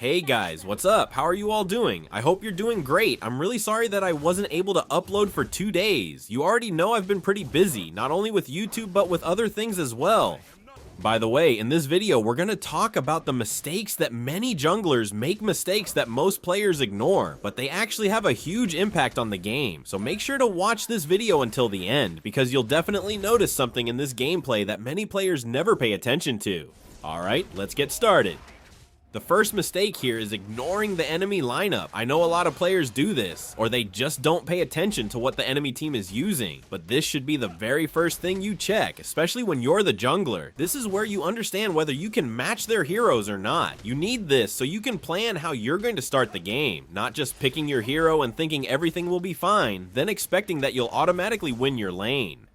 Hey guys, what's up? How are you all doing? I hope you're doing great. I'm really sorry that I wasn't able to upload for 2 days. You already know I've been pretty busy, not only with YouTube but with other things as well. By the way, in this video, we're going to talk about the mistakes that many junglers make, mistakes that most players ignore, but they actually have a huge impact on the game. So make sure to watch this video until the end, because you'll definitely notice something in this gameplay that many players never pay attention to. Alright, let's get started. The first mistake here is ignoring the enemy lineup. I know a lot of players do this, or they just don't pay attention to what the enemy team is using, but this should be the very first thing you check, especially when you're the jungler. This is where you understand whether you can match their heroes or not. You need this so you can plan how you're going to start the game, not just picking your hero and thinking everything will be fine, then expecting that you'll automatically win your lane.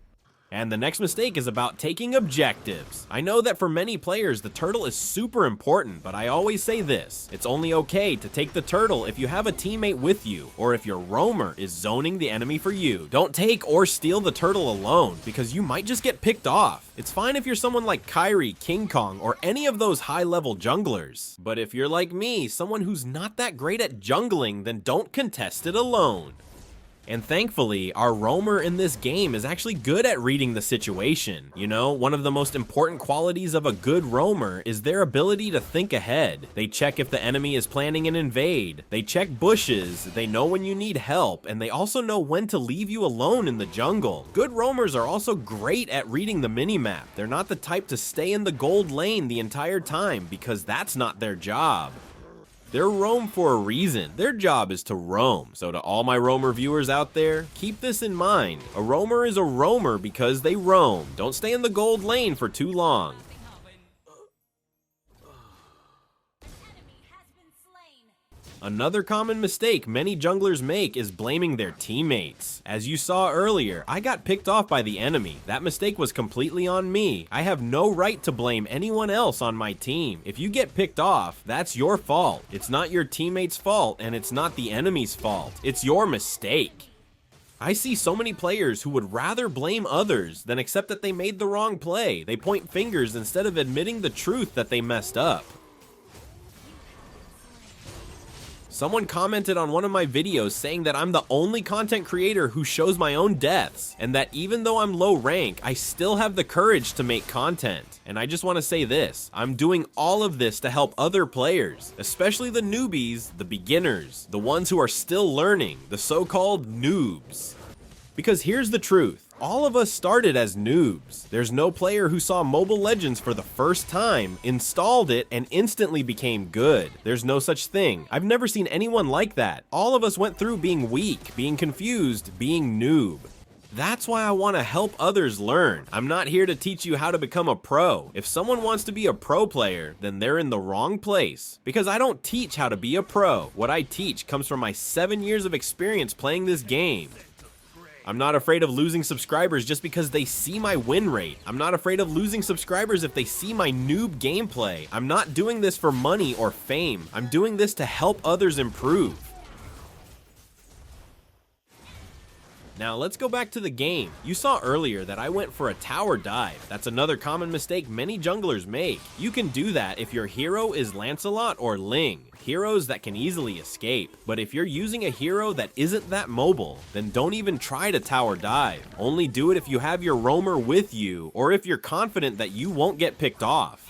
And the next mistake is about taking objectives. I know that for many players, the turtle is super important, but I always say this: it's only okay to take the turtle if you have a teammate with you, or if your roamer is zoning the enemy for you. Don't take or steal the turtle alone, because you might just get picked off. It's fine if you're someone like Kyrie, King Kong, or any of those high-level junglers. But if you're like me, someone who's not that great at jungling, then don't contest it alone. And thankfully, our roamer in this game is actually good at reading the situation. You know, one of the most important qualities of a good roamer is their ability to think ahead. They check if the enemy is planning an invade, they check bushes, they know when you need help, and they also know when to leave you alone in the jungle. Good roamers are also great at reading the minimap. They're not the type to stay in the gold lane the entire time, because that's not their job. They're roam for a reason. Their job is to roam. So to all my roamer viewers out there, keep this in mind. A roamer is a roamer because they roam. Don't stay in the gold lane for too long. Another common mistake many junglers make is blaming their teammates. As you saw earlier, I got picked off by the enemy. That mistake was completely on me. I have no right to blame anyone else on my team. If you get picked off, that's your fault. It's not your teammate's fault, and it's not the enemy's fault. It's your mistake. I see so many players who would rather blame others than accept that they made the wrong play. They point fingers instead of admitting the truth that they messed up. Someone commented on one of my videos saying that I'm the only content creator who shows my own deaths, and that even though I'm low rank, I still have the courage to make content. And I just want to say this: I'm doing all of this to help other players, especially the newbies, the beginners, the ones who are still learning, the so-called noobs. Because here's the truth. All of us started as noobs. There's no player who saw Mobile Legends for the first time, installed it, and instantly became good. There's no such thing. I've never seen anyone like that. All of us went through being weak, being confused, being noob. That's why I want to help others learn. I'm not here to teach you how to become a pro. If someone wants to be a pro player, then they're in the wrong place. Because I don't teach how to be a pro. What I teach comes from my 7 years of experience playing this game. I'm not afraid of losing subscribers just because they see my win rate. I'm not afraid of losing subscribers if they see my noob gameplay. I'm not doing this for money or fame. I'm doing this to help others improve. Now let's go back to the game. You saw earlier that I went for a tower dive. That's another common mistake many junglers make. You can do that if your hero is Lancelot or Ling, heroes that can easily escape. But if you're using a hero that isn't that mobile, then don't even try to tower dive. Only do it if you have your roamer with you, or if you're confident that you won't get picked off.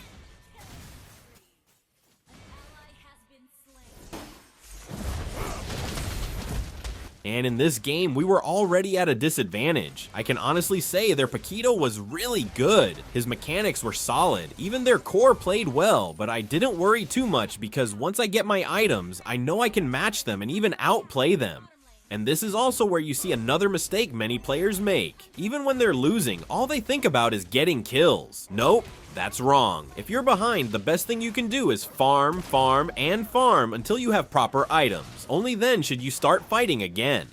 And in this game, we were already at a disadvantage. I can honestly say their Paquito was really good. His mechanics were solid. Even their core played well, but I didn't worry too much because once I get my items, I know I can match them and even outplay them. And this is also where you see another mistake many players make. Even when they're losing, all they think about is getting kills. Nope, that's wrong. If you're behind, the best thing you can do is farm, farm, and farm until you have proper items. Only then should you start fighting again.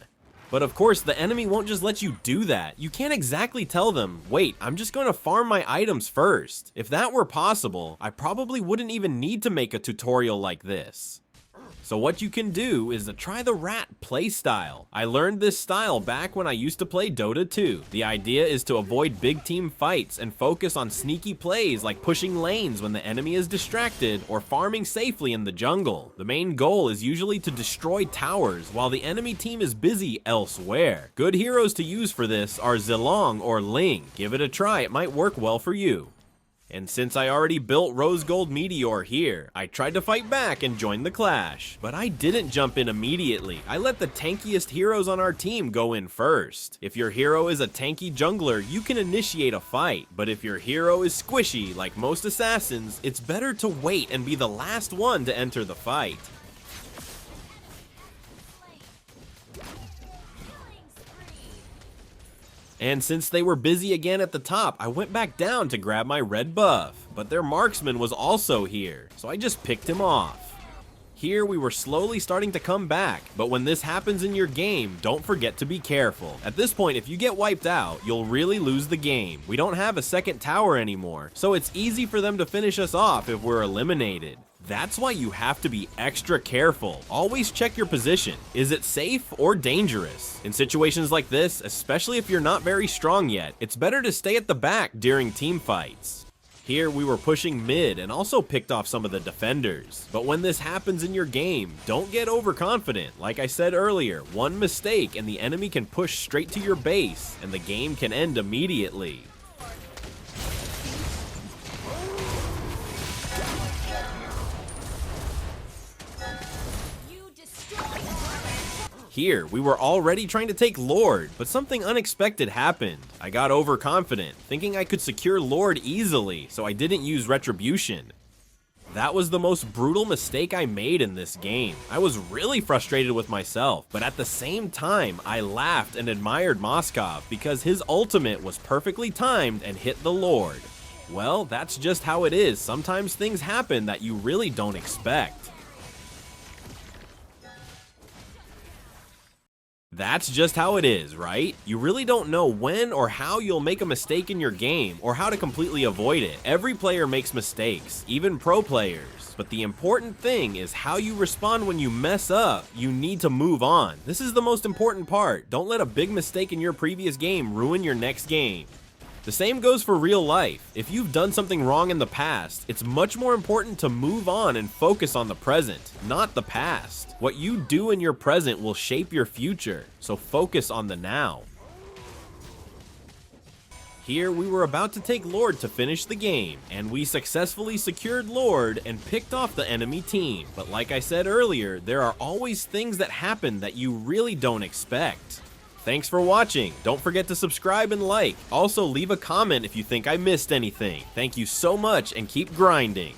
But of course, the enemy won't just let you do that. You can't exactly tell them, wait, I'm just going to farm my items first. If that were possible, I probably wouldn't even need to make a tutorial like this. So what you can do is to try the rat playstyle. I learned this style back when I used to play Dota 2. The idea is to avoid big team fights and focus on sneaky plays like pushing lanes when the enemy is distracted or farming safely in the jungle. The main goal is usually to destroy towers while the enemy team is busy elsewhere. Good heroes to use for this are Zilong or Ling. Give it a try, it might work well for you. And since I already built Rose Gold Meteor here, I tried to fight back and join the clash. But I didn't jump in immediately. I let the tankiest heroes on our team go in first. If your hero is a tanky jungler, you can initiate a fight. But if your hero is squishy, like most assassins, it's better to wait and be the last one to enter the fight. And since they were busy again at the top, I went back down to grab my red buff. But their marksman was also here, so I just picked him off. Here we were slowly starting to come back, but when this happens in your game, don't forget to be careful. At this point, if you get wiped out, you'll really lose the game. We don't have a second tower anymore, so it's easy for them to finish us off if we're eliminated. That's why you have to be extra careful. Always check your position. Is it safe or dangerous? In situations like this, especially if you're not very strong yet, it's better to stay at the back during team fights. Here we were pushing mid and also picked off some of the defenders. But when this happens in your game, don't get overconfident. Like I said earlier, one mistake and the enemy can push straight to your base and the game can end immediately. Here, we were already trying to take Lord, but something unexpected happened. I got overconfident, thinking I could secure Lord easily, so I didn't use Retribution. That was the most brutal mistake I made in this game. I was really frustrated with myself, but at the same time, I laughed and admired Moskov because his ultimate was perfectly timed and hit the Lord. Well, that's just how it is. Sometimes things happen that you really don't expect. That's just how it is, right? You really don't know when or how you'll make a mistake in your game or how to completely avoid it. Every player makes mistakes, even pro players. But the important thing is how you respond when you mess up. You need to move on. This is the most important part. Don't let a big mistake in your previous game ruin your next game. The same goes for real life. If you've done something wrong in the past, it's much more important to move on and focus on the present, not the past. What you do in your present will shape your future, so focus on the now. Here we were about to take Lord to finish the game, and we successfully secured Lord and picked off the enemy team. But like I said earlier, there are always things that happen that you really don't expect. Thanks for watching. Don't forget to subscribe and like. Also, leave a comment if you think I missed anything. Thank you so much and keep grinding.